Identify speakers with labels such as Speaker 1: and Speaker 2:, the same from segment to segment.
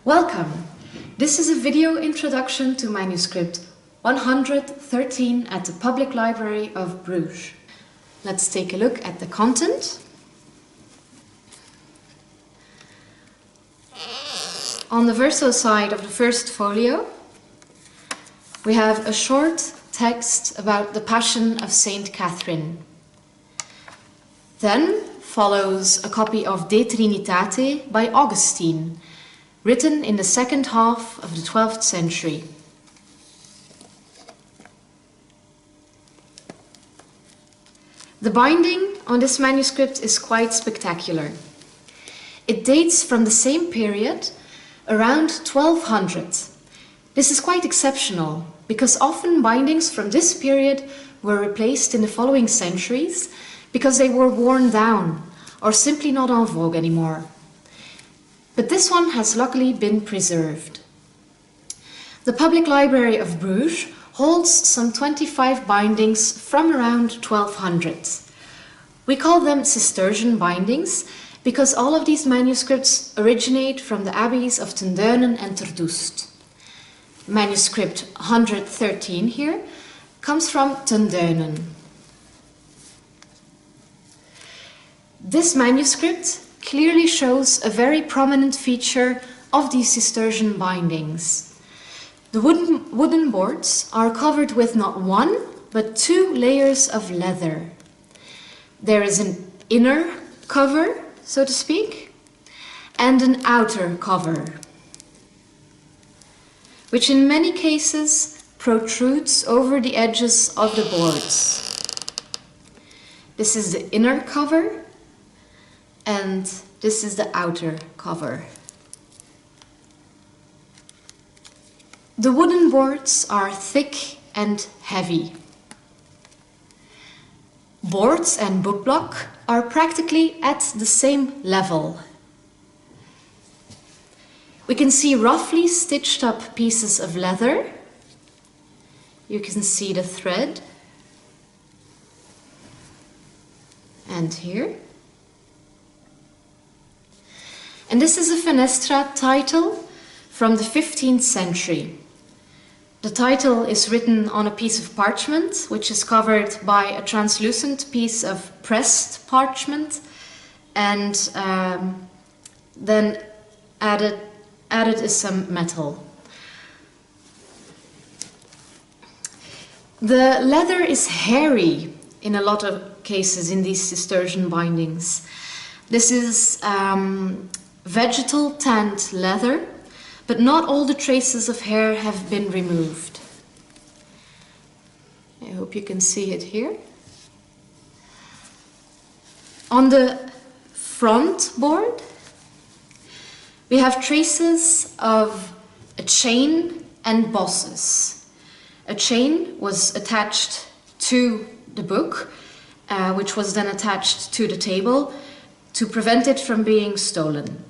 Speaker 1: Welcome! This is a video introduction to Manuscript 113 at the Public Library of Bruges. Let's take a look at the content. On the verso side of the first folio, we have a short text about the Passion of Saint Catherine. Then follows a copy of De Trinitate by Augustine, written in the second half of the 12th century. The binding on this manuscript is quite spectacular. It dates from the same period, around 1200. This is quite exceptional, because often bindings from this period were replaced in the following centuries because they were worn down or simply not en vogue anymore. But this one has luckily been preserved. The Public Library of Bruges holds some 25 bindings from around 1200. We call them Cistercian bindings because all of these manuscripts originate from the abbeys of Ten Deunen and Ter Doest. Manuscript 113 here comes from Ten Deunen. This manuscript clearly shows a very prominent feature of these Cistercian bindings. The wooden boards are covered with not one, but two layers of leather. There is an inner cover, so to speak, and an outer cover, which in many cases protrudes over the edges of the boards. This is the inner cover, and this is the outer cover. The wooden boards are thick and heavy. Boards and bookblock are practically at the same level. We can see roughly stitched up pieces of leather. You can see the thread. And here. And this is a fenestra title from the 15th century. The title is written on a piece of parchment, which is covered by a translucent piece of pressed parchment, and then added is some metal. The leather is hairy in a lot of cases in these Cistercian bindings. This is vegetal tanned leather, but not all the traces of hair have been removed. I hope you can see it here. On the front board, we have traces of a chain and bosses. A chain was attached to the book, which was then attached to the table to prevent it from being stolen.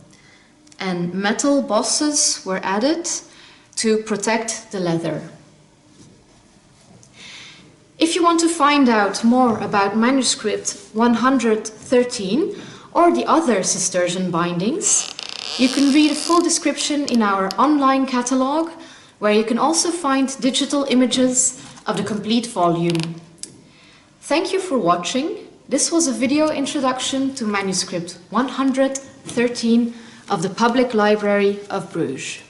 Speaker 1: And metal bosses were added to protect the leather. If you want to find out more about Manuscript 113 or the other Cistercian bindings, you can read a full description in our online catalogue, where you can also find digital images of the complete volume. Thank you for watching. This was a video introduction to Manuscript 113 of the Public Library of Bruges.